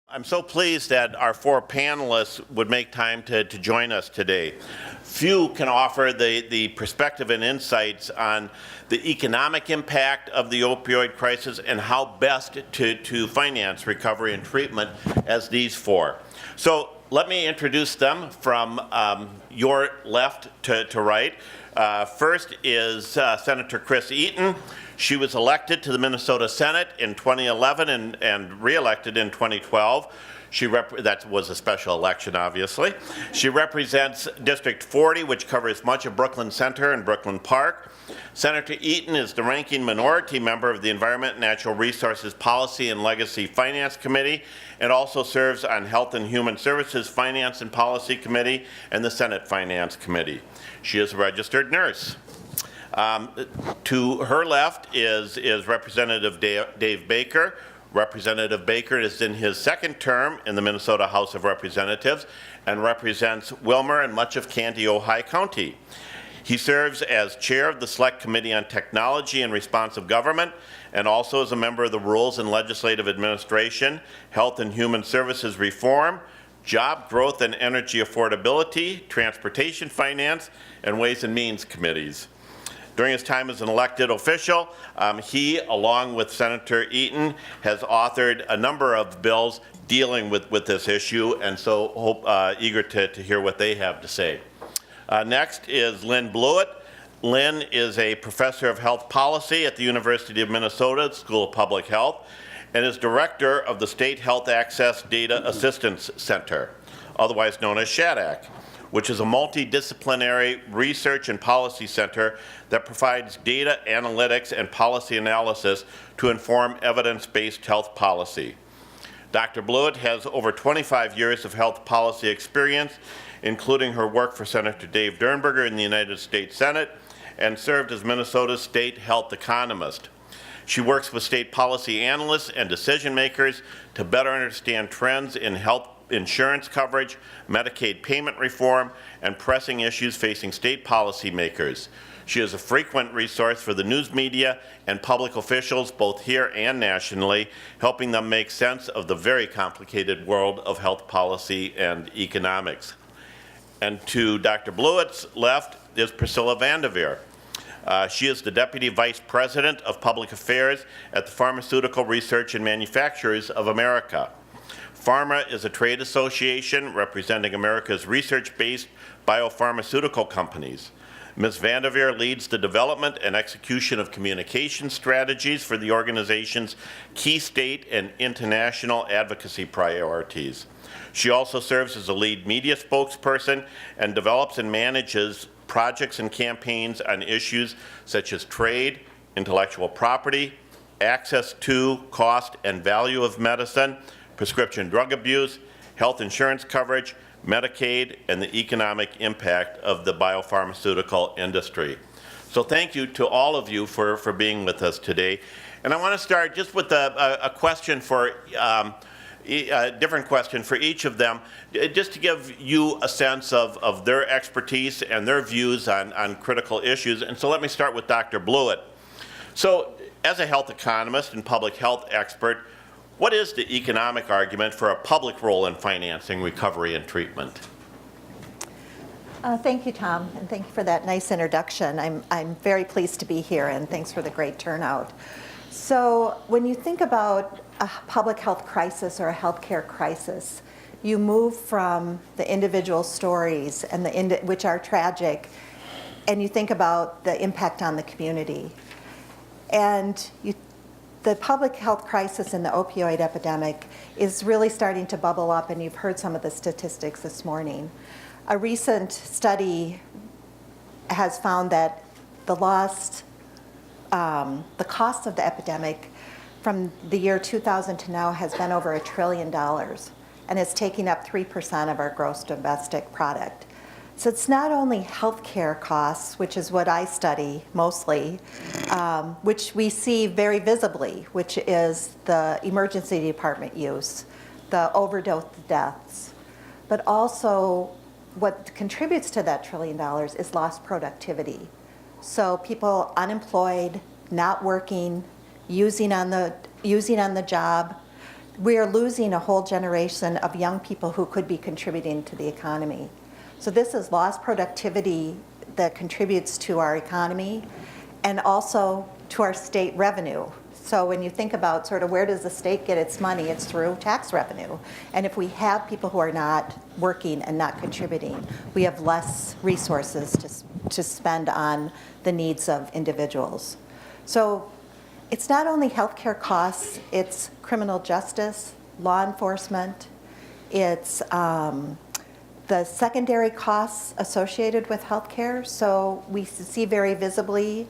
I'm so pleased that our four panelists would make time to join us today. Few can offer the perspective and insights on the economic impact of the opioid crisis and how best to finance recovery and treatment as these four. So let me introduce them from your left to right. First is Senator Chris Eaton. She was elected to the Minnesota Senate in 2011 and re-elected in 2012. That was a special election, obviously. She represents District 40, which covers much of Brooklyn Center and Brooklyn Park. Senator Eaton is the ranking minority member of the Environment, Natural Resources Policy and Legacy Finance Committee, and also serves on Health and Human Services Finance and Policy Committee and the Senate Finance Committee. She is a registered nurse. To her left is Representative Dave Baker. Representative Baker is in his second term in the Minnesota House of Representatives and represents Willmar and much of Candy-Ojai County. He serves as chair of the Select Committee on Technology and Responsive Government and also as a member of the Rules and Legislative Administration, Health and Human Services Reform, Job Growth and Energy Affordability, Transportation Finance, and Ways and Means Committees. During his time as an elected official, he, along with Senator Eaton, has authored a number of bills dealing with this issue, and so eager to hear what they have to say. Next is Lynn Blewett. Lynn is a professor of health policy at the University of Minnesota School of Public Health and is director of the State Health Access Data Assistance Center, otherwise known as SHADAC, which is a multidisciplinary research and policy center that provides data analytics and policy analysis to inform evidence-based health policy. Dr. Blewett has over 25 years of health policy experience, including her work for Senator Dave Dernberger in the United States Senate, and served as Minnesota's state health economist. She works with state policy analysts and decision makers to better understand trends in health insurance coverage, Medicaid payment reform, and pressing issues facing state policymakers. She is a frequent resource for the news media and public officials, both here and nationally, helping them make sense of the very complicated world of health policy and economics. And to Dr. Blewett's left is Priscilla VanderVeer. She is the Deputy Vice President of Public Affairs at the Pharmaceutical Research and Manufacturers of America. PhRMA is a trade association representing America's research-based biopharmaceutical companies. Ms. VanderVeer leads the development and execution of communication strategies for the organization's key state and international advocacy priorities. She also serves as a lead media spokesperson and develops and manages projects and campaigns on issues such as trade, intellectual property, access to, cost, and value of medicine, prescription drug abuse, health insurance coverage, Medicaid, and the economic impact of the biopharmaceutical industry. So thank you to all of you for being with us today. And I want to start just with a question for, a different question for each of them, just to give you a sense of their expertise and their views on critical issues. And so let me start with Dr. Blewett. So as a health economist and public health expert, what is the economic argument for a public role in financing recovery and treatment? Thank you, Tom, and thank you for that nice introduction. I'm very pleased to be here, and thanks for the great turnout. So when you think about a public health crisis or a healthcare crisis, you move from the individual stories and which are tragic, and you think about the impact on the community. And the public health crisis and the opioid epidemic is really starting to bubble up, and you've heard some of the statistics this morning. A recent study has found that the cost of the epidemic from the year 2000 to now has been over $1 trillion, and it's taking up 3% of our gross domestic product. So it's not only healthcare costs, which is what I study mostly, which we see very visibly, which is the emergency department use, the overdose deaths, but also what contributes to that $1 trillion is lost productivity. So people unemployed, not working, using on the job, we are losing a whole generation of young people who could be contributing to the economy. So this is lost productivity that contributes to our economy and also to our state revenue. So when you think about sort of where does the state get its money, it's through tax revenue. And if we have people who are not working and not contributing, we have less resources to spend on the needs of individuals. So it's not only healthcare costs, it's criminal justice, law enforcement, it's the secondary costs associated with healthcare. So we see very visibly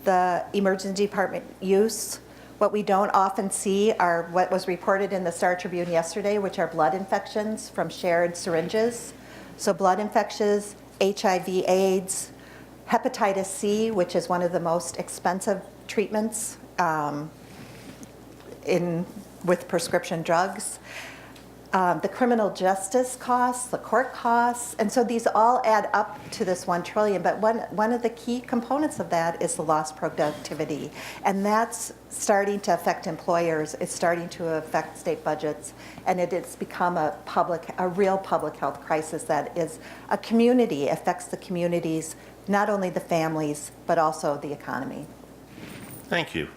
the emergency department use. What we don't often see are what was reported in the Star Tribune yesterday, which are blood infections from shared syringes. So blood infections, HIV/AIDS, hepatitis C, which is one of the most expensive treatments with prescription drugs. The criminal justice costs, the court costs, and so these all add up to this $1 trillion. But one of the key components of that is the lost productivity, and that's starting to affect employers. It's starting to affect state budgets, and it's become a real public health crisis that is a community, affects the communities, not only the families, but also the economy. Thank you.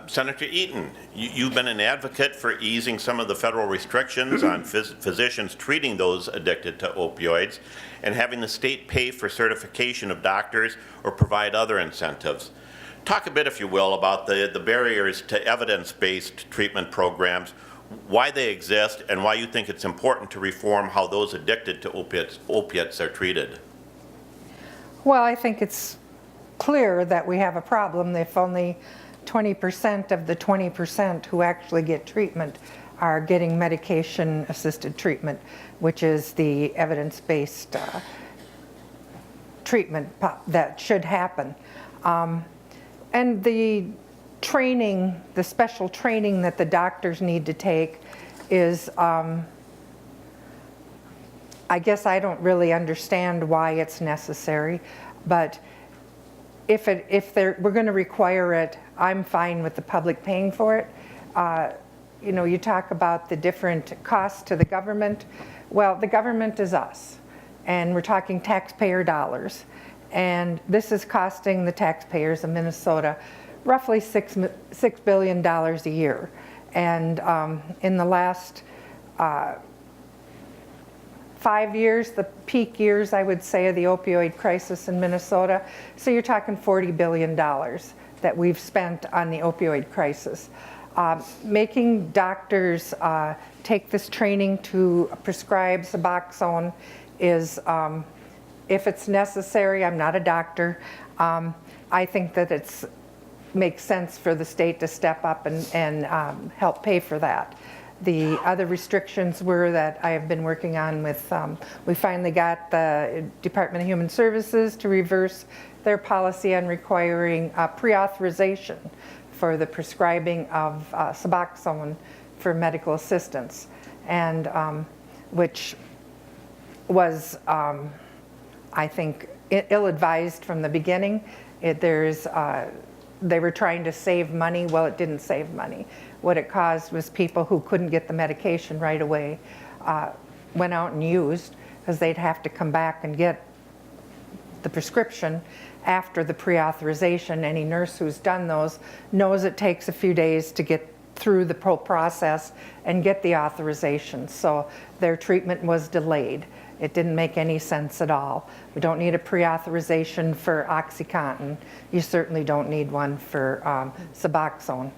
Senator Eaton, you've been an advocate for easing some of the federal restrictions on physicians treating those addicted to opioids and having the state pay for certification of doctors or provide other incentives. Talk a bit, if you will, about the barriers to evidence-based treatment programs, why they exist, and why you think it's important to reform how those addicted to opiates are treated. Well, I think it's clear that we have a problem if only 20% of the 20% who actually get treatment are getting medication-assisted treatment, which is the evidence-based treatment that should happen. And the training, the special training that the doctors need to take is, I guess I don't really understand why it's necessary, but if we're going to require it, I'm fine with the public paying for it. You know, you talk about the different costs to the government. Well, the government is us, and we're talking taxpayer dollars. And this is costing the taxpayers of Minnesota roughly $6 billion a year. And in the last 5 years, the peak years, I would say, of the opioid crisis in Minnesota. So you're talking $40 billion that we've spent on the opioid crisis. Making doctors take this training to prescribe Suboxone is, if it's necessary, I'm not a doctor, I think that it makes sense for the state to step up and help pay for that. The other restrictions were that I have been working on with, we finally got the Department of Human Services to reverse their policy on requiring pre-authorization for the prescribing of Suboxone for medical assistance, and which was, I think, ill-advised from the beginning. They were trying to save money. Well, it didn't save money. What it caused was people who couldn't get the medication right away went out and used, because they'd have to come back and get the prescription after the pre-authorization. Any nurse who's done those knows it takes a few days to get through the whole process and get the authorization. So their treatment was delayed. It didn't make any sense at all. We don't need a pre-authorization for OxyContin. You certainly don't need one for Suboxone.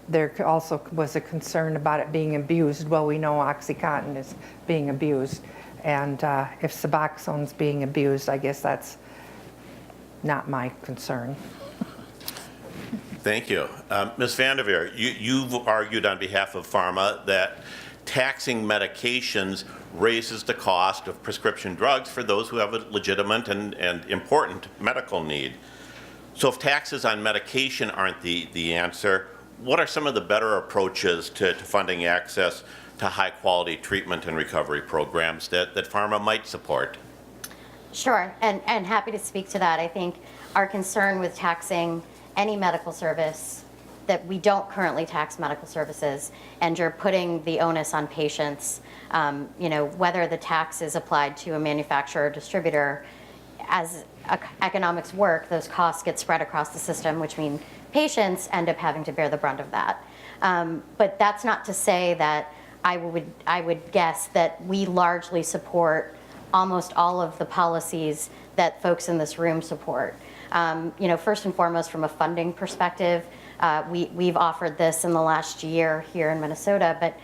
There also was a concern about it being abused. Well, we know OxyContin is being abused. And if Suboxone's being abused, I guess that's not my concern. Thank you. Ms. VanderVeer, you've argued on behalf of pharma that taxing medications raises the cost of prescription drugs for those who have a legitimate and important medical need. So if taxes on medication aren't the answer, what are some of the better approaches to funding access to high-quality treatment and recovery programs that pharma might support? Sure, and happy to speak to that. I think our concern with taxing any medical service that we don't currently tax medical services, and you're putting the onus on patients, whether the tax is applied to a manufacturer or distributor, as economics work, those costs get spread across the system, which means patients end up having to bear the brunt of that. But that's not to say that I would guess that we largely support almost all of the policies that folks in this room support. First and foremost, from a funding perspective, we've offered this in the last year here in Minnesota, but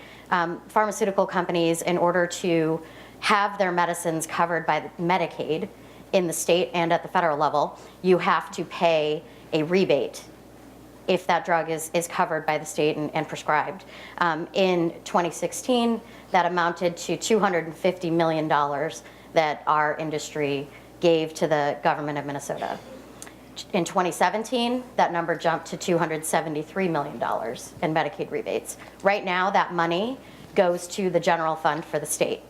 pharmaceutical companies, in order to have their medicines covered by Medicaid in the state and at the federal level, you have to pay a rebate if that drug is covered by the state and prescribed. In 2016, that amounted to $250 million that our industry gave to the government of Minnesota. In 2017, that number jumped to $273 million in Medicaid rebates. Right now, that money goes to the general fund for the state.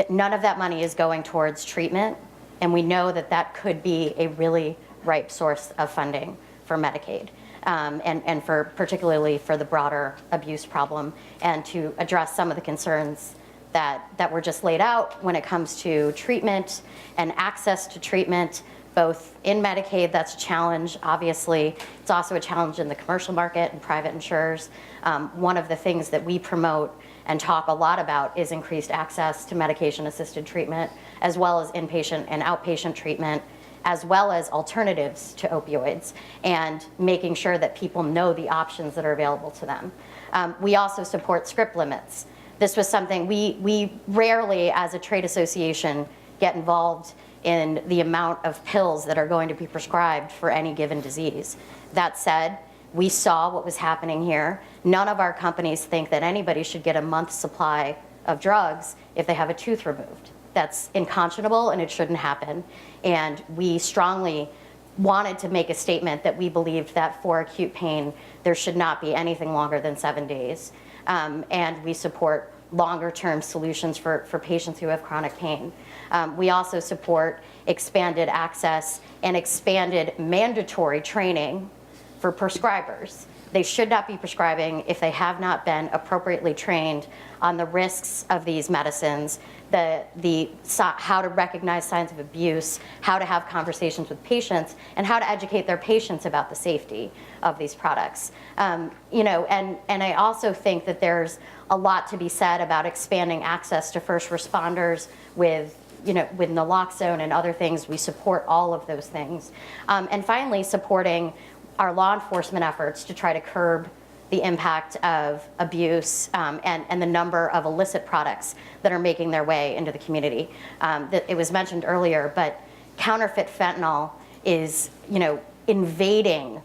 None of that money is going towards treatment, and we know that that could be a really ripe source of funding for Medicaid, and for particularly for the broader abuse problem, and to address some of the concerns that were just laid out when it comes to treatment and access to treatment, both in Medicaid. That's a challenge, obviously. It's also a challenge in the commercial market and private insurers. One of the things that we promote and talk a lot about is increased access to medication-assisted treatment, as well as inpatient and outpatient treatment, as well as alternatives to opioids, and making sure that people know the options that are available to them. We also support script limits. This was something we rarely, as a trade association, get involved in the amount of pills that are going to be prescribed for any given disease. That said, we saw what was happening here. None of our companies think that anybody should get a month's supply of drugs if they have a tooth removed. That's unconscionable, and it shouldn't happen. And we strongly wanted to make a statement that we believed that for acute pain, there should not be anything longer than 7 days. And we support longer-term solutions for patients who have chronic pain. We also support expanded access and expanded mandatory training for prescribers. They should not be prescribing if they have not been appropriately trained on the risks of these medicines, how to recognize signs of abuse, how to have conversations with patients, and how to educate their patients about the safety of these products. And I also think that there's a lot to be said about expanding access to first responders with naloxone and other things. We support all of those things. And finally, supporting our law enforcement efforts to try to curb the impact of abuse and the number of illicit products that are making their way into the community. It was mentioned earlier, but counterfeit fentanyl is, invading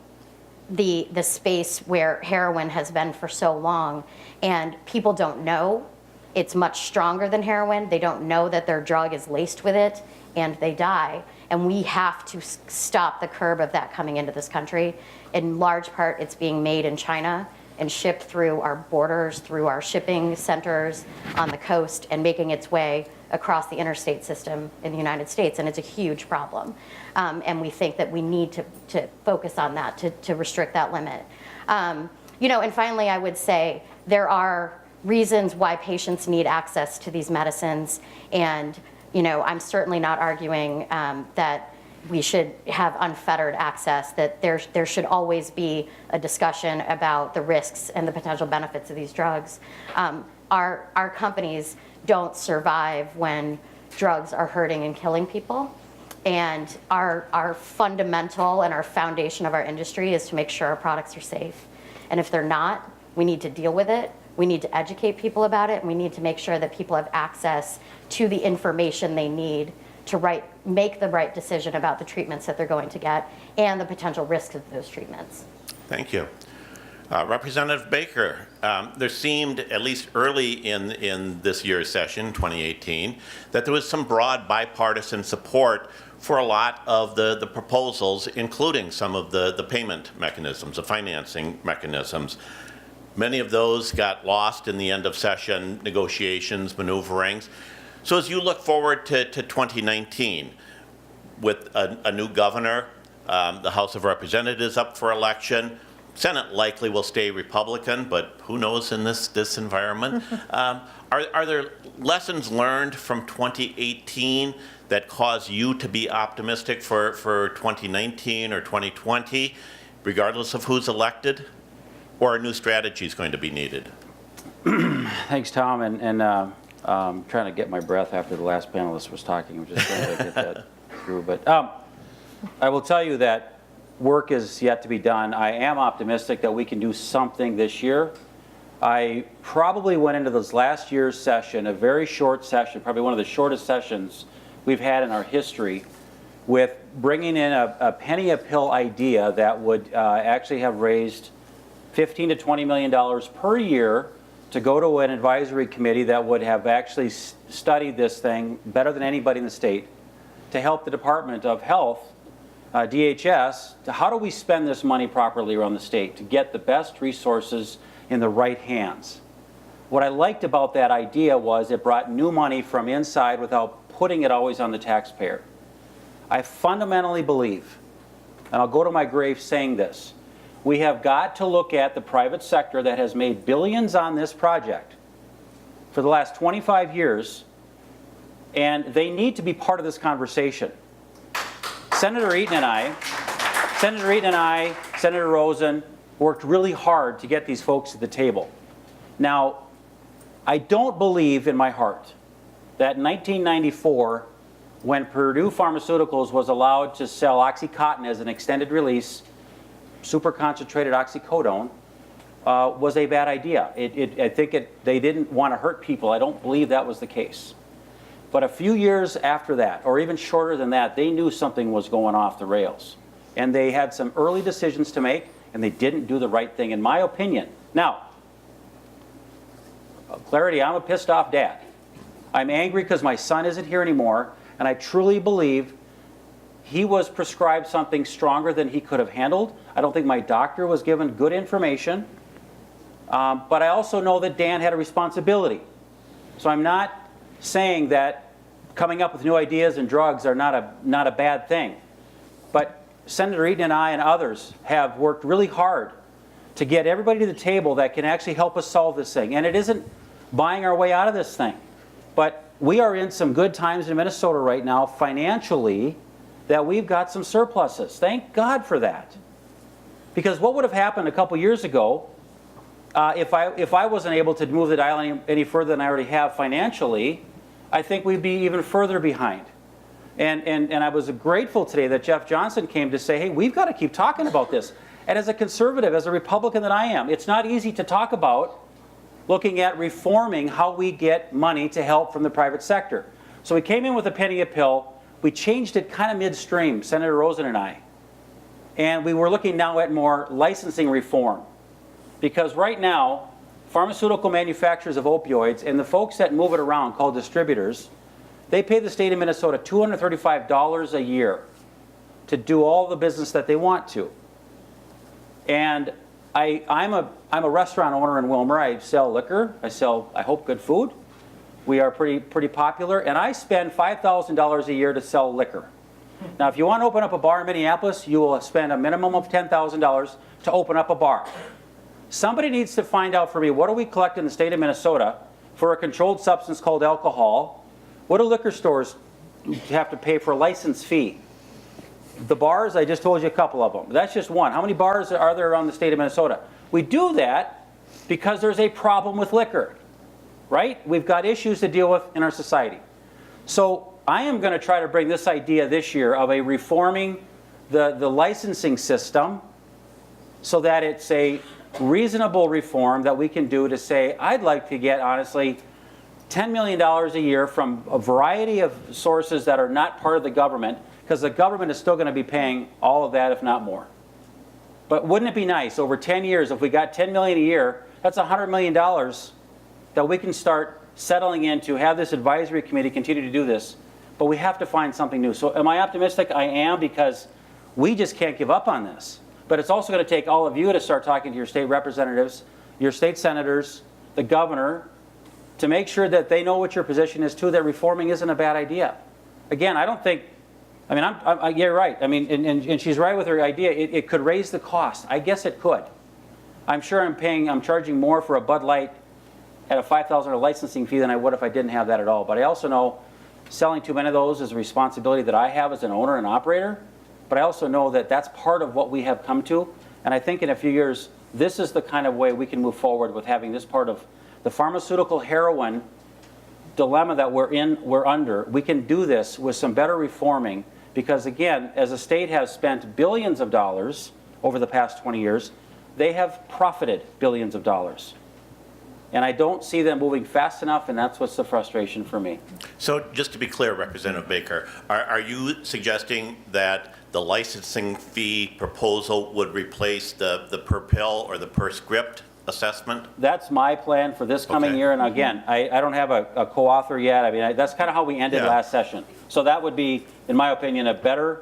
the space where heroin has been for so long, and people don't know it's much stronger than heroin. They don't know that their drug is laced with it, and they die. And we have to stop the curb of that coming into this country. In large part, it's being made in China and shipped through our borders, through our shipping centers on the coast, and making its way across the interstate system in the United States. And it's a huge problem. And we think that we need to focus on that, to restrict that limit. And finally, I would say there are reasons why patients need access to these medicines. And I'm certainly not arguing that we should have unfettered access, that there should always be a discussion about the risks and the potential benefits of these drugs. Our companies don't survive when drugs are hurting and killing people. And our fundamental and our foundation of our industry is to make sure our products are safe. And if they're not, we need to deal with it. We need to educate people about it, and we need to make sure that people have access to the information they need to make the right decision about the treatments that they're going to get and the potential risks of those treatments. Thank you. Representative Baker, there seemed, at least early in this year's session, 2018, that there was some broad bipartisan support for a lot of the proposals, including some of the payment mechanisms, the financing mechanisms. Many of those got lost in the end of session negotiations, maneuverings. So as you look forward to 2019, with a new governor, the House of Representatives up for election, Senate likely will stay Republican, but who knows in this environment. Are there lessons learned from 2018 that cause you to be optimistic for 2019 or 2020, regardless of who's elected? Or are new strategies going to be needed? Thanks, Tom, and trying to get my breath after the last panelist was talking. I'm just trying to get that through. But I will tell you that work is yet to be done. I am optimistic that we can do something this year. I probably went into this last year's session, a very short session, probably one of the shortest sessions we've had in our history, with bringing in a penny a pill idea that would actually have raised $15 to $20 million per year to go to an advisory committee that would have actually studied this thing better than anybody in the state to help the Department of Health, DHS, to how do we spend this money properly around the state to get the best resources in the right hands. What I liked about that idea was it brought new money from inside without putting it always on the taxpayer. I fundamentally believe, and I'll go to my grave saying this, we have got to look at the private sector that has made billions on this project for the last 25 years, and they need to be part of this conversation. Senator Eaton and I, Senator Rosen, worked really hard to get these folks at the table. Now, I don't believe in my heart that in 1994, when Purdue Pharmaceuticals was allowed to sell OxyContin as an extended release, super concentrated oxycodone, was a bad idea. I think they didn't want to hurt people. I don't believe that was the case. But a few years after that, or even shorter than that, they knew something was going off the rails. And they had some early decisions to make, and they didn't do the right thing, in my opinion. Now, clarity, I'm a pissed off dad. I'm angry because my son isn't here anymore, and I truly believe he was prescribed something stronger than he could have handled. I don't think my doctor was given good information. But I also know that Dan had a responsibility. So I'm not saying that coming up with new ideas and drugs are not a bad thing. But Senator Eaton and I and others have worked really hard to get everybody to the table that can actually help us solve this thing. And it isn't buying our way out of this thing. But we are in some good times in Minnesota right now financially that we've got some surpluses. Thank God for that. Because what would have happened a couple years ago if I wasn't able to move the dial any further than I already have financially, I think we'd be even further behind. And I was grateful today that Jeff Johnson came to say, hey, we've got to keep talking about this. And as a conservative, as a Republican that I am, it's not easy to talk about looking at reforming how we get money to help from the private sector. So we came in with a penny a pill. We changed it kind of midstream, Senator Rosen and I. And we were looking now at more licensing reform. Because right now, pharmaceutical manufacturers of opioids and the folks that move it around called distributors, they pay the state of Minnesota $235 a year to do all the business that they want to. And I'm a restaurant owner in Wilmer. I sell liquor. I sell, I hope, good food. We are pretty popular. And I spend $5,000 a year to sell liquor. Now, if you want to open up a bar in Minneapolis, you will spend a minimum of $10,000 to open up a bar. Somebody needs to find out for me, what do we collect in the state of Minnesota for a controlled substance called alcohol? What do liquor stores have to pay for a license fee? The bars, I just told you a couple of them. That's just one. How many bars are there around the state of Minnesota? We do that because there's a problem with liquor, right? We've got issues to deal with in our society. So I am going to try to bring this idea this year of a reforming the licensing system so that it's a reasonable reform that we can do to say, I'd like to get, honestly, $10 million a year from a variety of sources that are not part of the government, because the government is still going to be paying all of that, if not more. But wouldn't it be nice, over 10 years, if we got $10 million a year, that's $100 million that we can start settling in to have this advisory committee continue to do this. But we have to find something new. So am I optimistic? I am, because we just can't give up on this. But it's also going to take all of you to start talking to your state representatives, your state senators, the governor, to make sure that they know what your position is too, that reforming isn't a bad idea. Again, I don't think, I mean, you're right. I mean, and she's right with her idea. It could raise the cost. I guess it could. I'm sure I'm charging more for a Bud Light at a $5,000 licensing fee than I would if I didn't have that at all. But I also know selling too many of those is a responsibility that I have as an owner and operator. But I also know that that's part of what we have come to. And I think in a few years, this is the kind of way we can move forward with having this part of the pharmaceutical heroin dilemma that we're under. We can do this with some better reforming because, again, as a state has spent billions of dollars over the past 20 years, they have profited billions of dollars. And I don't see them moving fast enough, and that's what's the frustration for me. So just to be clear, Representative Baker, are you suggesting that the licensing fee proposal would replace the per pill or the per script assessment? That's my plan for this coming Okay. year, and again, I don't have a co-author yet. I mean, that's kind of how we ended Yeah. last session. So that would be, in my opinion, a better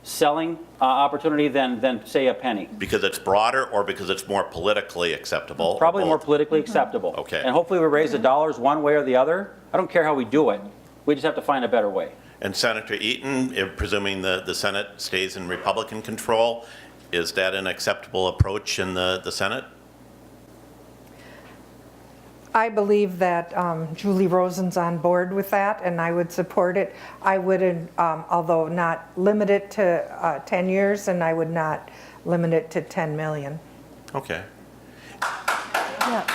selling opportunity than, say, a penny. Because it's broader or because it's more politically acceptable? or Probably more both? politically acceptable. Okay. And hopefully we raise the dollars one way or the other. I don't care how we do it. We just have to find a better way. And Senator Eaton, presuming the Senate stays in Republican control, is that an acceptable approach in the Senate? I believe that Julie Rosen's on board with that, and I would support it. I wouldn't, although not limit it to 10 years, and I would not limit it to 10 million. Okay. Yeah.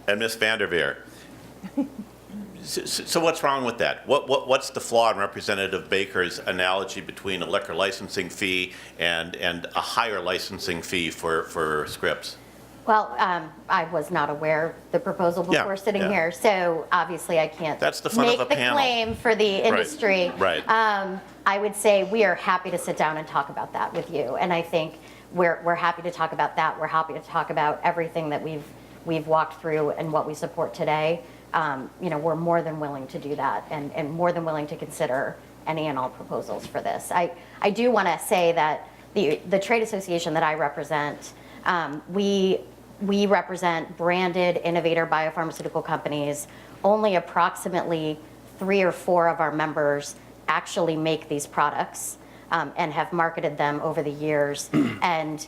And Ms. VanderVeer, so what's wrong with that? What's the flaw in Representative Baker's analogy between a liquor licensing fee and a higher licensing fee for scripts? Well, I was not aware of the proposal Yeah, before sitting yeah. here, so obviously I can't That's the fun of make a the panel. claim for the industry. right. I would say we are happy to sit down and talk about that with you, and I think we're happy to talk about that. We're happy to talk about everything that we've walked through and what we support today. We're more than willing to do that, and more than willing to consider any and all proposals for this. I do want to say that the trade association that I represent, we represent branded innovator biopharmaceutical companies. Only approximately 3 or 4 of our members actually make these products and have marketed them over the years. And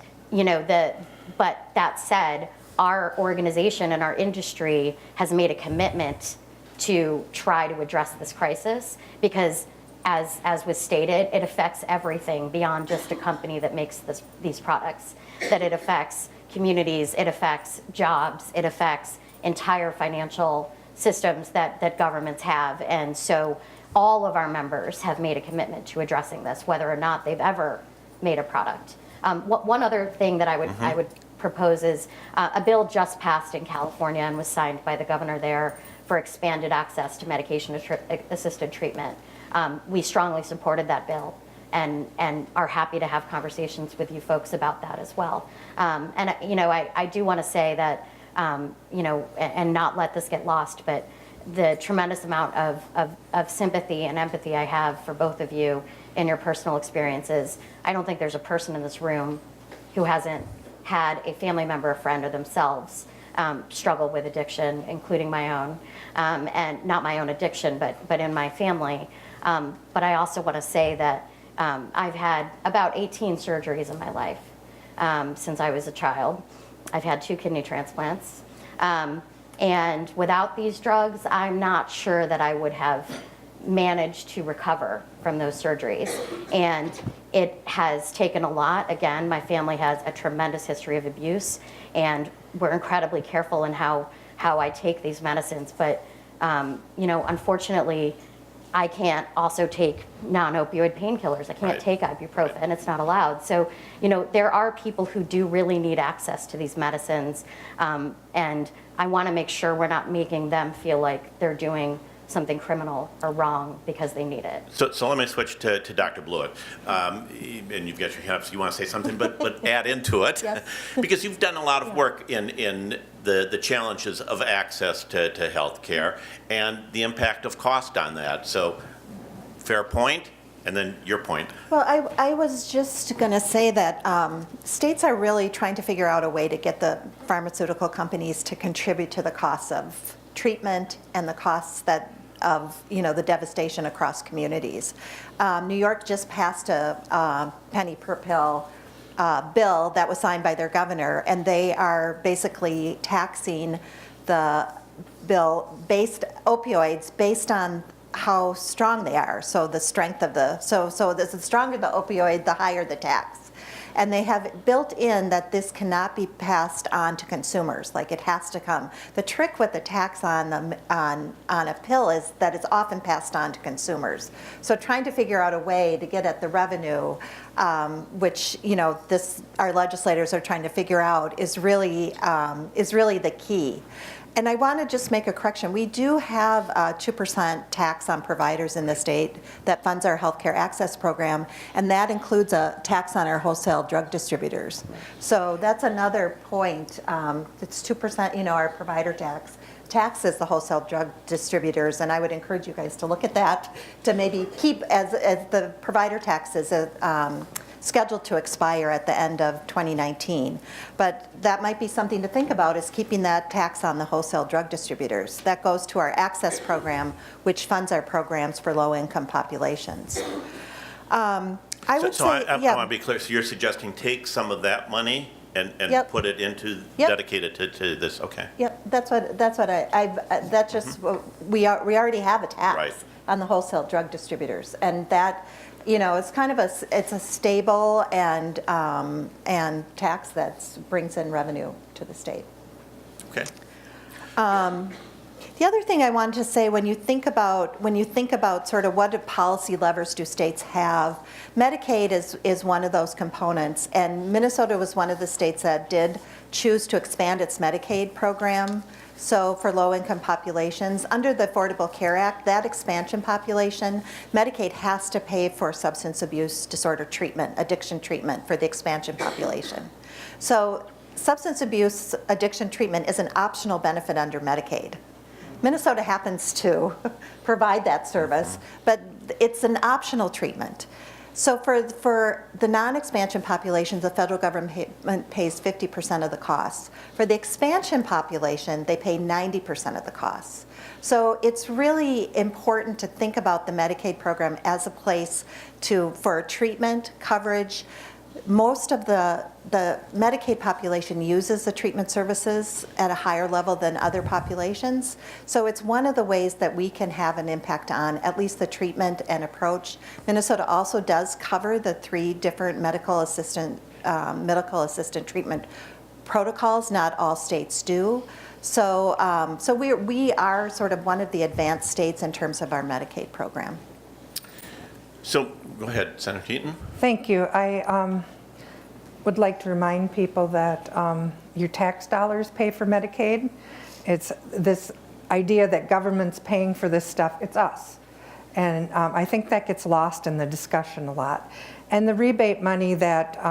but that said, our organization and our industry has made a commitment to try to address this crisis because, as was stated, it affects everything beyond just a company that makes these products. That it affects communities, it affects jobs, it affects entire financial systems that governments have. And so all of our members have made a commitment to addressing this, whether or not they've ever made a product. One other thing that I would propose is a bill just passed in California and was signed by the governor there for expanded access to medication-assisted treatment. We strongly supported that bill. And are happy to have conversations with you folks about that as well. I do want to say that, and not let this get lost, but the tremendous amount of sympathy and empathy I have for both of you in your personal experiences. I don't think there's a person in this room who hasn't had a family member, a friend, or themselves struggle with addiction, including my own, and not my own addiction, but in my family. But I also want to say that I've had about 18 surgeries in my life since I was a child. I've had 2 kidney transplants. And without these drugs, I'm not sure that I would have managed to recover from those surgeries. And it has taken a lot. Again, my family has a tremendous history of abuse, and we're incredibly careful in how I take these medicines. But, unfortunately, I can't also take non-opioid painkillers. I can't Right. take ibuprofen. It's not allowed. So, there are people who do really need access to these medicines. And I want to make sure we're not making them feel like they're doing something criminal or wrong because they need it. So let me switch to Dr. Blewett. And you've got your hand up, so you want to say something, but add into it. Yes. Because you've done a lot of work in the challenges of access to health care and the impact of cost on that. So fair point, and then your point. Well, I was just going to say that states are really trying to figure out a way to get the pharmaceutical companies to contribute to the costs of treatment and the costs of the devastation across communities. New York just passed a penny per pill bill that was signed by their governor, and they are basically taxing the bill opioids based on how strong they are. So the strength of the the stronger the opioid, the higher the tax. And they have built in that this cannot be passed on to consumers, like it has to come. The trick with the tax on a pill is that it's often passed on to consumers. So trying to figure out a way to get at the revenue, which our legislators are trying to figure out, is really the key. And I want to just make a correction. We do have a 2% tax on providers in the state that funds our healthcare access program, and that includes a tax on our wholesale drug distributors. So that's another point. It's 2%, our provider taxes the wholesale drug distributors, and I would encourage you guys to look at that to maybe keep as the provider taxes scheduled to expire at the end of 2019. But that might be something to think about, is keeping that tax on the wholesale drug distributors. That goes to our access program, which funds our programs for low-income populations. I want to be clear, so you're suggesting take some of that money and Yep. put it into, Yep. dedicated to this, okay. Yep, that's we already have a tax Right. on the wholesale drug distributors, and that, it's kind of it's a stable and tax that brings in revenue to the state. Okay. The other thing I wanted to say, when you think about sort of what policy levers do states have, Medicaid is one of those components, and Minnesota was one of the states that did choose to expand its Medicaid program. So for low-income populations, under the Affordable Care Act, that expansion population, Medicaid has to pay for substance abuse disorder treatment, addiction treatment for the expansion population. So substance abuse addiction treatment is an optional benefit under Medicaid. Minnesota happens to provide that service, but it's an optional treatment. So for the non-expansion populations, the federal government pays 50% of the costs. For the expansion population, they pay 90% of the costs. So it's really important to think about the Medicaid program as a place for treatment, coverage. Most of the Medicaid population uses the treatment services at a higher level than other populations. So it's one of the ways that we can have an impact on at least the treatment and approach. Minnesota also does cover the 3 different medical assistant treatment protocols. Not all states do. So we are sort of one of the advanced states in terms of our Medicaid program. So go ahead, Senator Eaton. Thank you. I would like to remind people that your tax dollars pay for Medicaid. It's this idea that government's paying for this stuff, it's us. And I think that gets lost in the discussion a lot. And the rebate money that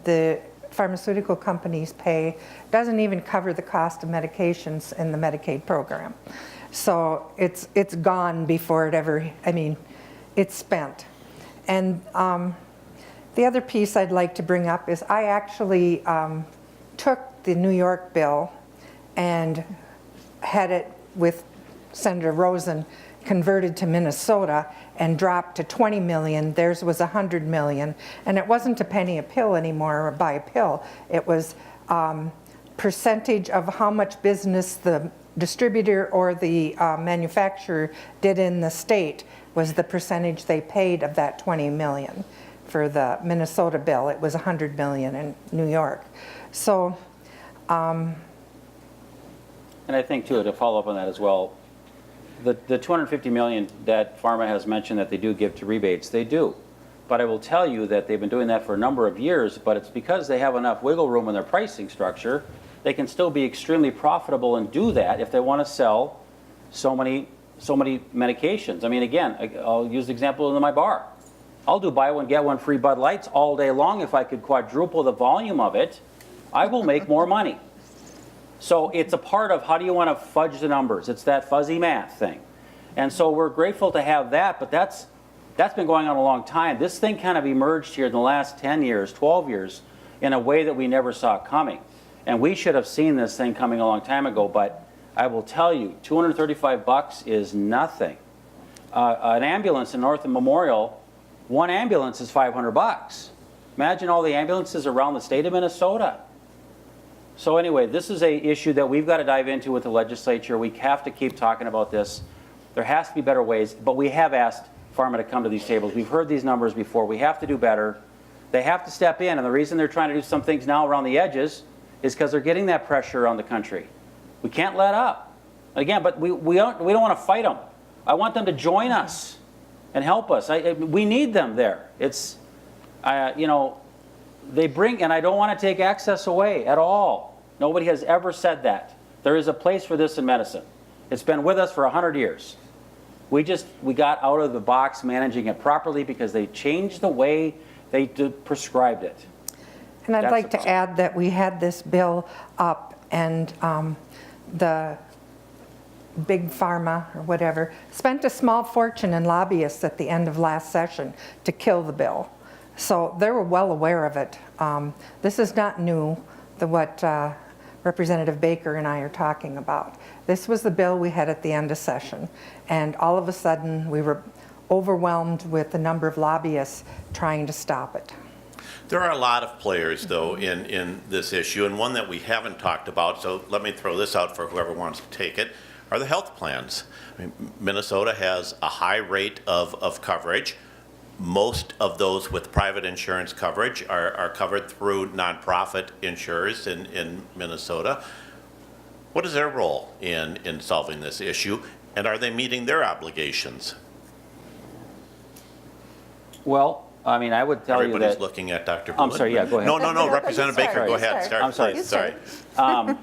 the pharmaceutical companies pay doesn't even cover the cost of medications in the Medicaid program. So it's gone before it ever, it's spent. And the other piece I'd like to bring up is I actually took the New York bill and had it with Senator Rosen converted to Minnesota and dropped to 20 million. Theirs was 100 million. And it wasn't a penny a pill anymore, or buy a pill. It was percentage of how much business the distributor or the manufacturer did in the state was the percentage they paid of that 20 million. For the Minnesota bill, it was 100 million in New York. So, And I think too, to follow up on that as well, the 250 million that pharma has mentioned that they do give to rebates, they do. But I will tell you that they've been doing that for a number of years, but it's because they have enough wiggle room in their pricing structure. They can still be extremely profitable and do that if they want to sell so many medications. Again, I'll use the example in my bar. I'll do buy one, get one free Bud Lights all day long. If I could quadruple the volume of it, I will make more money. So it's a part of how do you want to fudge the numbers. It's that fuzzy math thing. And so we're grateful to have that, but that's been going on a long time. This thing kind of emerged here in the last 10 years, 12 years, in a way that we never saw coming. And we should have seen this thing coming a long time ago, but I will tell you, $235 is nothing. An ambulance in North Memorial, one ambulance is $500. Imagine all the ambulances around the state of Minnesota. So anyway, this is a issue that we've got to dive into with the legislature. We have to keep talking about this. There has to be better ways, but we have asked pharma to come to these tables. We've heard these numbers before. We have to do better. They have to step in, and the reason they're trying to do some things now around the edges is because they're getting that pressure around the country. We can't let up. Again, but we don't want to fight them. I want them to join us and help us. We need them there. It's, you know, they bring, and I don't want to take access away at all. Nobody has ever said that. There is a place for this in medicine. It's been with us for 100 years. We got out of the box managing it properly because they changed the way they prescribed it. And I'd That's like the to add that we had this bill up, and the big pharma or whatever spent a small fortune in lobbyists at the end of last session to kill the bill. So they were well aware of it. This is not new, what Representative Baker and I are talking about. This was the bill we had at the end of session, and all of a sudden we were overwhelmed with the number of lobbyists trying to stop it. There are a lot of players, though, in this issue, and one that we haven't talked about, so let me throw this out for whoever wants to take it, are the health plans. I mean, Minnesota has a high rate of coverage. Most of those with private insurance coverage are covered through nonprofit insurers in Minnesota. What is their role in solving this issue, and are they meeting their obligations? Well, I mean, I would tell you that... Everybody's looking at Dr. Blewett. I'm sorry, yeah, go ahead. No, you Representative start. Baker, go You ahead. start. I'm sorry. You Sorry. start.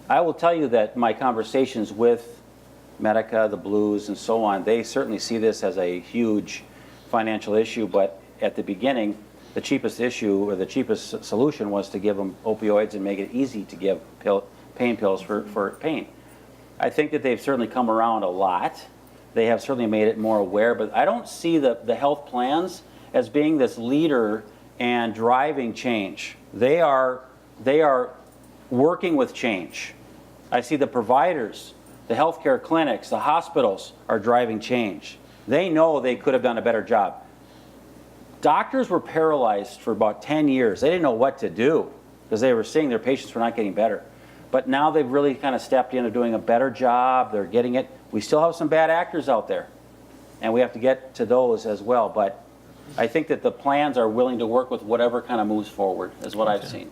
I will tell you that my conversations with Medica, the Blues, and so on, they certainly see this as a huge financial issue, but at the beginning, the cheapest issue or the cheapest solution was to give them opioids and make it easy to give pain pills for pain. I think that they've certainly come around a lot. They have certainly made it more aware, but I don't see the health plans as being this leader and driving change. They are working with change. I see the providers, the healthcare clinics, the hospitals are driving change. They know they could have done a better job. Doctors were paralyzed for about 10 years. They didn't know what to do because they were seeing their patients were not getting better. But now they've really kind of stepped in and doing a better job. They're getting it. We still have some bad actors out there, and we have to get to those as well. But I think that the plans are willing to work with whatever kind of moves forward, is what I've seen.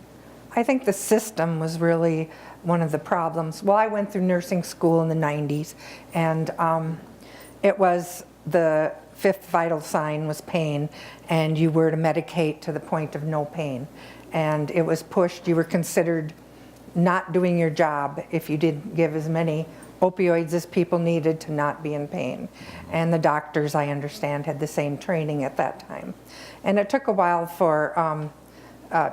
I think the system was really one of the problems. Well, I went through nursing school in the 90s, and it was the fifth vital sign was pain, and you were to medicate to the point of no pain. And it was pushed. You were considered not doing your job if you didn't give as many opioids as people needed to not be in pain. And the doctors, I understand, had the same training at that time. And it took a while for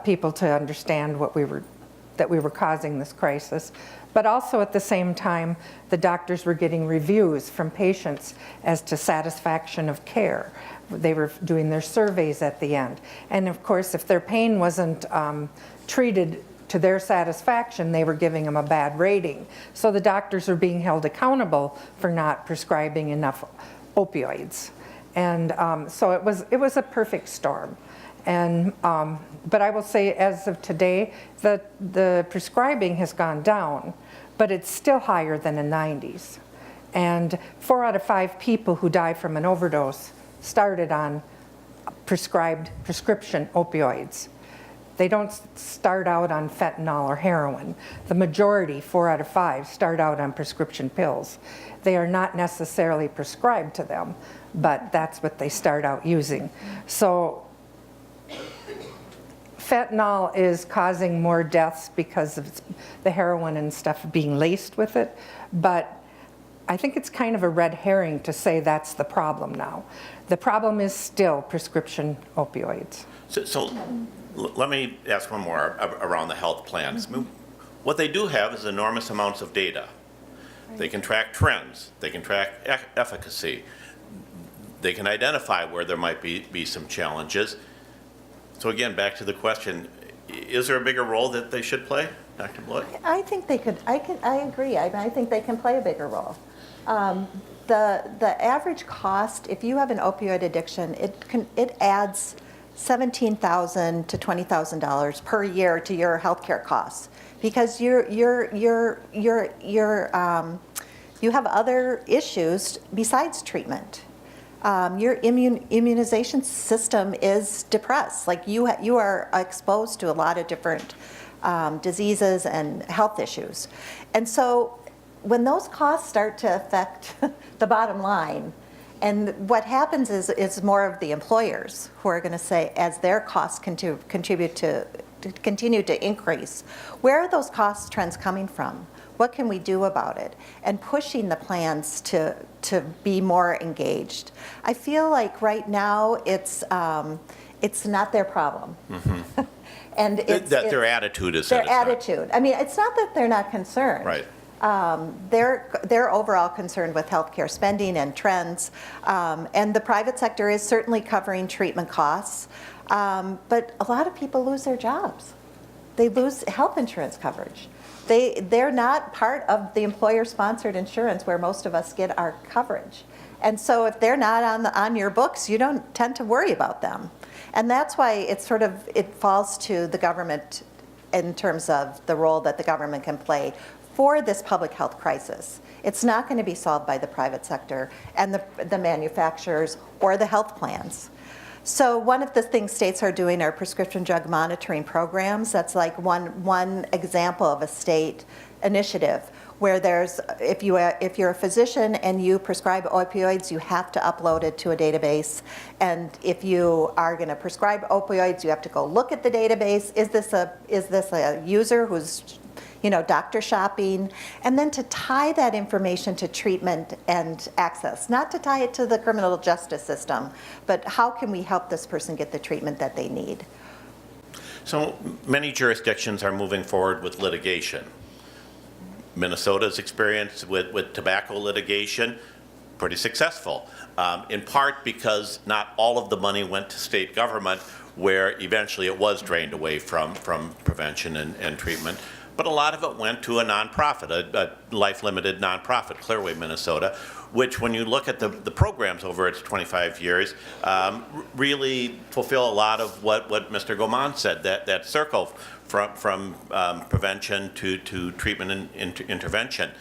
people to understand that we were causing this crisis. But also at the same time, the doctors were getting reviews from patients as to satisfaction of care. They were doing their surveys at the end. And of course, if their pain wasn't treated to their satisfaction, they were giving them a bad rating. So the doctors are being held accountable for not prescribing enough opioids. And so it was a perfect storm. And but I will say, as of today, the prescribing has gone down, but it's still higher than the 90s. And 4 out of 5 people who die from an overdose started on prescription opioids. They don't start out on fentanyl or heroin. The majority, 4 out of 5, start out on prescription pills. They are not necessarily prescribed to them, but that's what they start out using. So fentanyl is causing more deaths because of the heroin and stuff being laced with it, but I think it's kind of a red herring to say that's the problem now. The problem is still prescription opioids. So let me ask one more around the health plans. I mean, what they do have is enormous amounts of data. They can track trends. They can track efficacy. They can identify where there might be some challenges. So again, back to the question, is there a bigger role that they should play, Dr. Blewett? I think they could. I agree. I think they can play a bigger role. The average cost, if you have an opioid addiction, it adds $17,000 to $20,000 per year to your healthcare costs, because you have other issues besides treatment. Your immunization system is depressed. Like you are exposed to a lot of different diseases and health issues. And so when those costs start to affect the bottom line, and what happens is more of the employers who are going to say, as their costs continue to increase, where are those cost trends coming from? What can we do about it? And pushing the plans to be more engaged. I feel like right now it's not their problem. Mm-hmm. And Their attitude is their that it's not. attitude. I mean, it's not that they're not concerned. Right. They're overall concerned with healthcare spending and trends, and the private sector is certainly covering treatment costs, but a lot of people lose their jobs. They lose health insurance coverage. They're not part of the employer-sponsored insurance where most of us get our coverage. And so if they're not on your books, you don't tend to worry about them. And that's why it falls to the government in terms of the role that the government can play for this public health crisis. It's not going to be solved by the private sector and the manufacturers or the health plans. So one of the things states are doing are prescription drug monitoring programs. That's like one example of a state initiative where if you're a physician and you prescribe opioids, you have to upload it to a database. And if you are going to prescribe opioids, you have to go look at the database. Is this a user who's doctor shopping, and then to tie that information to treatment and access, not to tie it to the criminal justice system, but how can we help this person get the treatment that they need? So many jurisdictions are moving forward with litigation. Minnesota's experience with tobacco litigation, pretty successful, in part because not all of the money went to state government, where eventually it was drained away from prevention and treatment. But a lot of it went to a nonprofit, a life-limited nonprofit, Clearway, Minnesota, which when you look at the programs over its 25 years, really fulfill a lot of what Mr. Goman said, that circle from prevention to treatment and intervention.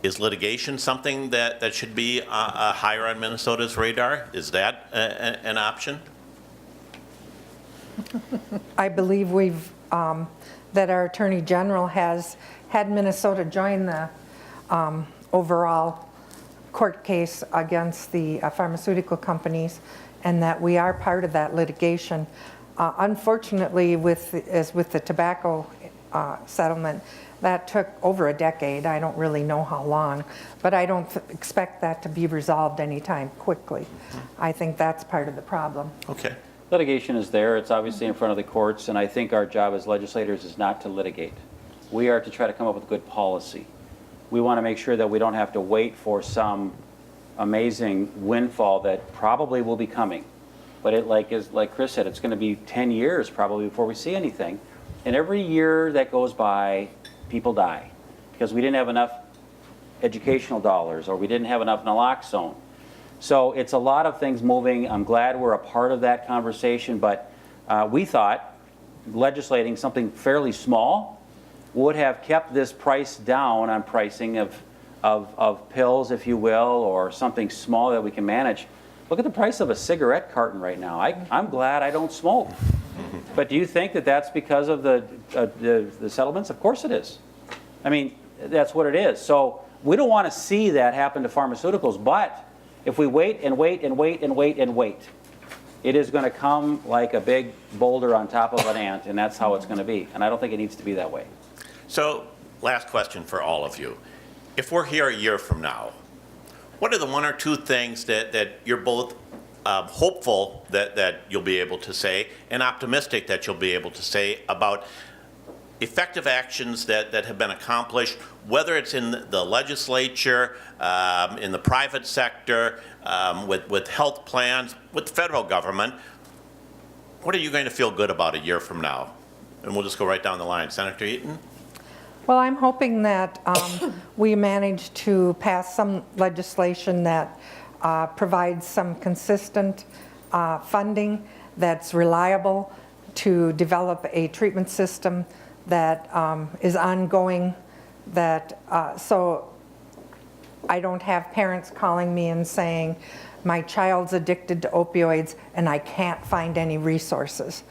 Is litigation something that should be higher on Minnesota's radar? Is that an option? I believe that our Attorney General has had Minnesota join the overall court case against the pharmaceutical companies, and that we are part of that litigation. Unfortunately, as with the tobacco settlement, that took over a decade. I don't really know how long, but I don't expect that to be resolved anytime quickly. I think that's part of the problem. Okay. Litigation is there. It's obviously in front of the courts, and I think our job as legislators is not to litigate. We are to try to come up with good policy. We want to make sure that we don't have to wait for some amazing windfall that probably will be coming. But like Chris said, it's going to be 10 years probably before we see anything. And every year that goes by, people die because we didn't have enough educational dollars, or we didn't have enough naloxone. So it's a lot of things moving. I'm glad we're a part of that conversation, but we thought legislating something fairly small would have kept this price down on pricing of pills, if you will, or something small that we can manage. Look at the price of a cigarette carton right now. I'm glad I don't smoke. But do you think that that's because of the settlements? Of course it is. I mean, that's what it is. So we don't want to see that happen to pharmaceuticals, but if we wait and wait and wait and wait and wait, it is going to come like a big boulder on top of an ant, and that's how it's going to be. And I don't think it needs to be that way. So, last question for all of you. If we're here a year from now, what are the one or two things that you're both hopeful that you'll be able to say and optimistic that you'll be able to say about effective actions that have been accomplished, whether it's in the legislature, in the private sector, with health plans, with the federal government? What are you going to feel good about a year from now? And we'll just go right down the line. Senator Eaton? Well, I'm hoping that we manage to pass some legislation that provides some consistent funding that's reliable, to develop a treatment system that is ongoing, that so I don't have parents calling me and saying, my child's addicted to opioids and I can't find any resources.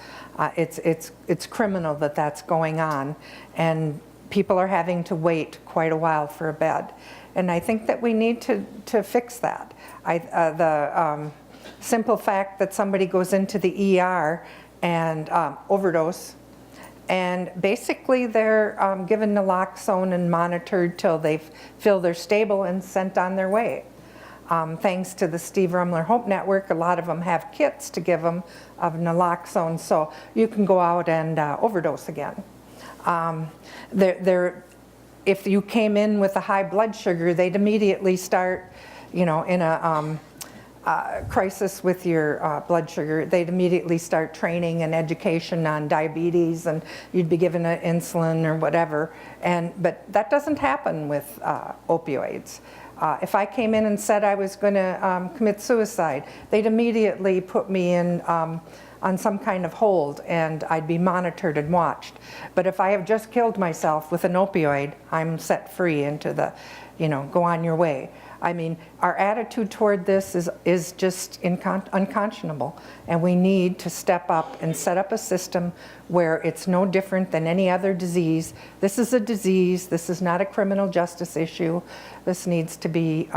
It's criminal that that's going on, and people are having to wait quite a while for a bed. And I think that we need to fix that. The simple fact that somebody goes into the ER and overdose, and basically they're given naloxone and monitored till they feel they're stable and sent on their way. Thanks to the Steve Rumler Hope Network, a lot of them have kits to give them of naloxone, so you can go out and overdose again. If you came in with a high blood sugar, they'd immediately start, in a crisis with your blood sugar, they'd immediately start training and education on diabetes, and you'd be given an insulin or whatever. But that doesn't happen with opioids. If I came in and said I was going to commit suicide, they'd immediately put me in on some kind of hold, and I'd be monitored and watched. But if I have just killed myself with an opioid, I'm set free into the, go on your way. I mean, our attitude toward this is just unconscionable, and we need to step up and set up a system where it's no different than any other disease. This is a disease. This is not a criminal justice issue. This needs to be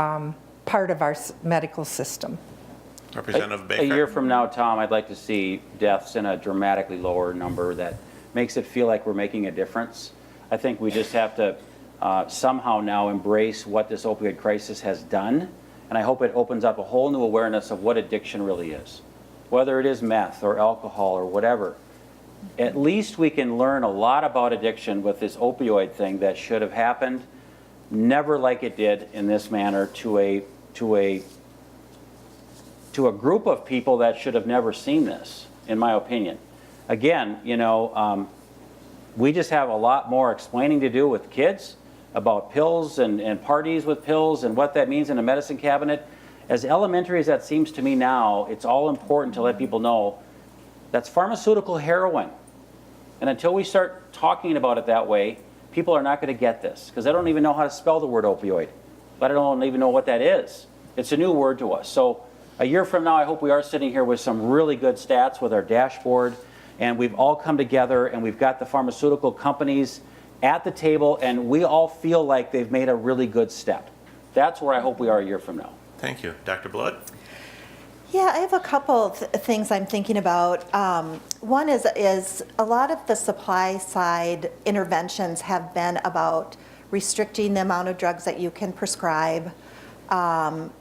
part of our medical system. Representative Baker. A year from now, Tom, I'd like to see deaths in a dramatically lower number that makes it feel like we're making a difference. I think we just have to somehow now embrace what this opioid crisis has done, and I hope it opens up a whole new awareness of what addiction really is. Whether it is meth or alcohol or whatever, at least we can learn a lot about addiction with this opioid thing that should have happened, never like it did in this manner to a group of people that should have never seen this, in my opinion. Again, we just have a lot more explaining to do with kids about pills and parties with pills and what that means in a medicine cabinet. As elementary as that seems to me now, it's all important to let people know that's pharmaceutical heroin. And until we start talking about it that way, people are not going to get this, because they don't even know how to spell the word opioid. Let alone even know what that is. It's a new word to us. So a year from now, I hope we are sitting here with some really good stats with our dashboard, and we've all come together and we've got the pharmaceutical companies at the table, and we all feel like they've made a really good step. That's where I hope we are a year from now. Thank you. Dr. Blewett? Yeah, I have a couple things I'm thinking about. One is a lot of the supply side interventions have been about restricting the amount of drugs that you can prescribe.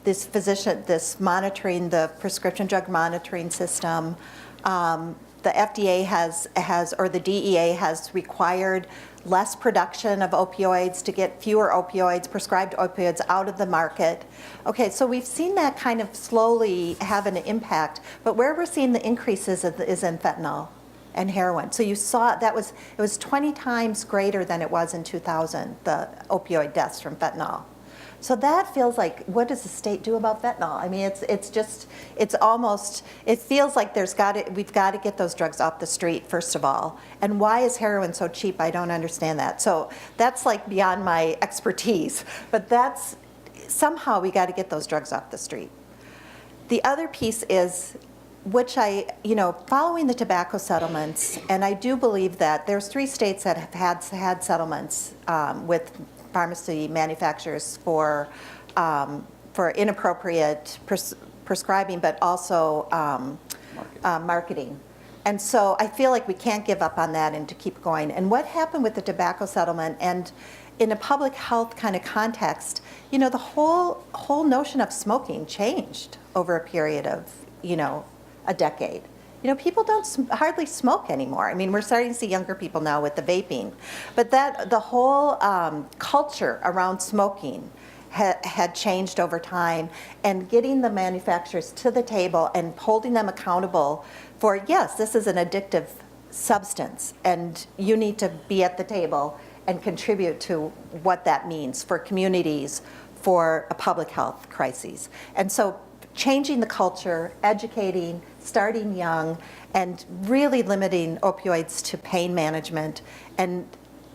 This monitoring, the prescription drug monitoring system. The FDA has, or the DEA has required less production of opioids to get fewer opioids, prescribed opioids out of the market. Okay, so we've seen that kind of slowly have an impact, but where we're seeing the increases is in fentanyl and heroin. So you saw it was 20 times greater than it was in 2000, the opioid deaths from fentanyl. So that feels like, what does the state do about fentanyl? I mean, it feels like we've got to get those drugs off the street, first of all. And why is heroin so cheap? I don't understand that. So that's like beyond my expertise. But somehow we got to get those drugs off the street. The other piece is, following the tobacco settlements, and I do believe that there's 3 states that have had settlements with pharmacy manufacturers for inappropriate prescribing, but also marketing. And so I feel like we can't give up on that and to keep going. And what happened with the tobacco settlement, and in a public health kind of context, the whole notion of smoking changed over a period of, a decade. People don't hardly smoke anymore. I mean, we're starting to see younger people now with the vaping. But the whole culture around smoking had changed over time, and getting the manufacturers to the table and holding them accountable for, yes, this is an addictive substance, and you need to be at the table and contribute to what that means for communities, for a public health crises. And so changing the culture, educating, starting young and really limiting opioids to pain management and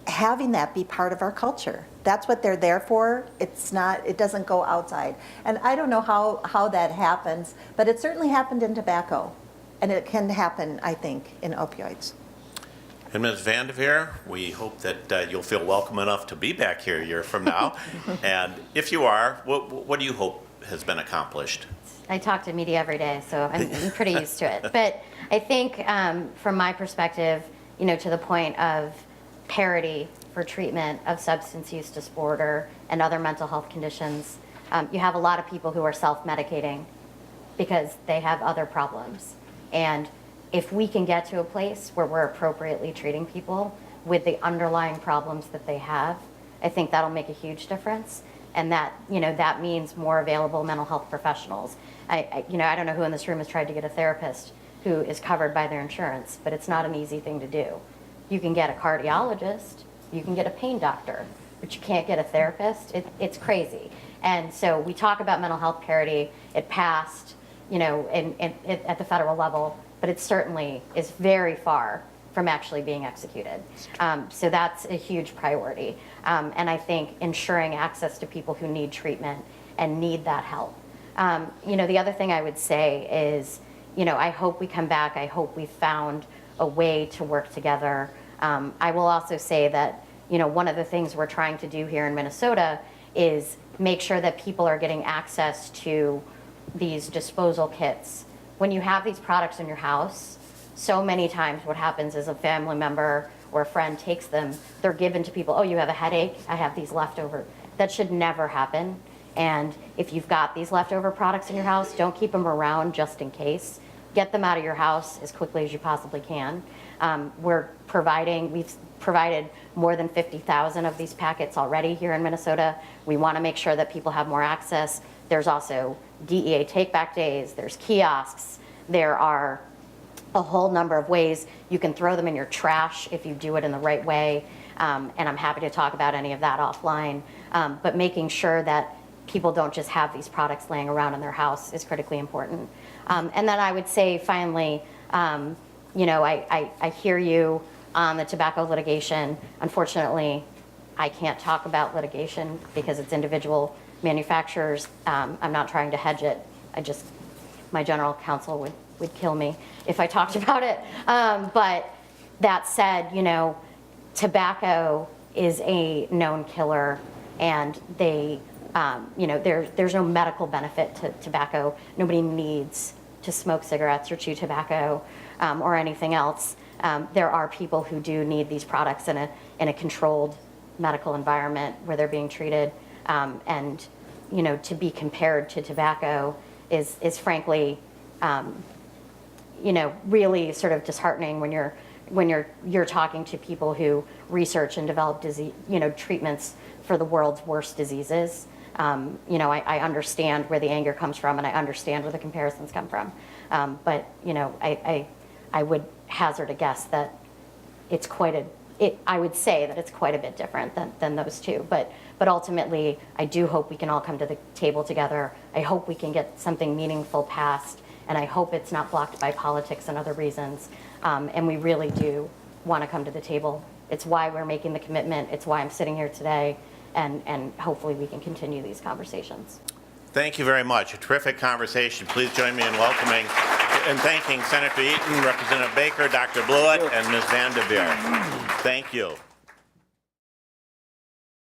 having that be part of our culture. That's what they're there for. It doesn't go outside. And I don't know how that happens, but it certainly happened in tobacco. And it can happen, I think, in opioids. And Ms. VanderVeer, we hope that you'll feel welcome enough to be back here a year from now. And if you are, what do you hope has been accomplished? I talk to media every day, so I'm pretty used to it. But I think from my perspective, to the point of parity for treatment of substance use disorder and other mental health conditions, you have a lot of people who are self-medicating because they have other problems. And if we can get to a place where we're appropriately treating people with the underlying problems that they have, I think that'll make a huge difference. And that, that means more available mental health professionals. I don't know who in this room has tried to get a therapist who is covered by their insurance, but it's not an easy thing to do. You can get a cardiologist, you can get a pain doctor, but you can't get a therapist. It's crazy. And so we talk about mental health parity. It passed, at the federal level, but it certainly is very far from actually being executed. So that's a huge priority. And I think ensuring access to people who need treatment and need that help. The other thing I would say is, I hope we come back. I hope we found a way to work together. I will also say that, one of the things we're trying to do here in Minnesota is make sure that people are getting access to these disposal kits. When you have these products in your house, so many times what happens is a family member or a friend takes them, they're given to people, oh, you have a headache, I have these leftover. That should never happen. And if you've got these leftover products in your house, don't keep them around just in case. Get them out of your house as quickly as you possibly can. We've provided more than 50,000 of these packets already here in Minnesota. We want to make sure that people have more access. There's also DEA take-back days, there's kiosks, there are a whole number of ways you can throw them in your trash if you do it in the right way. And I'm happy to talk about any of that offline. But making sure that people don't just have these products laying around in their house is critically important. And then I would say finally, I hear you on the tobacco litigation. Unfortunately, I can't talk about litigation because it's individual manufacturers. I'm not trying to hedge it. My general counsel would kill me if I talked about it. But that said, tobacco is a known killer, and there's no medical benefit to tobacco. Nobody needs to smoke cigarettes or chew tobacco or anything else. There are people who do need these products in a controlled medical environment where they're being treated, and to be compared to tobacco is frankly, really sort of disheartening when you're talking to people who research and develop treatments for the world's worst diseases. I understand where the anger comes from, and I understand where the comparisons come from. But I would hazard a guess that I would say that it's quite a bit different than those two. But ultimately, I do hope we can all come to the table together. I hope we can get something meaningful passed, and I hope it's not blocked by politics and other reasons. And we really do want to come to the table. It's why we're making the commitment. It's why I'm sitting here today, and hopefully we can continue these conversations. Thank you very much. A terrific conversation. Please join me in welcoming and thanking Senator Eaton, Representative Baker, Dr. Blewett, and Ms. VanderVeer. Thank you.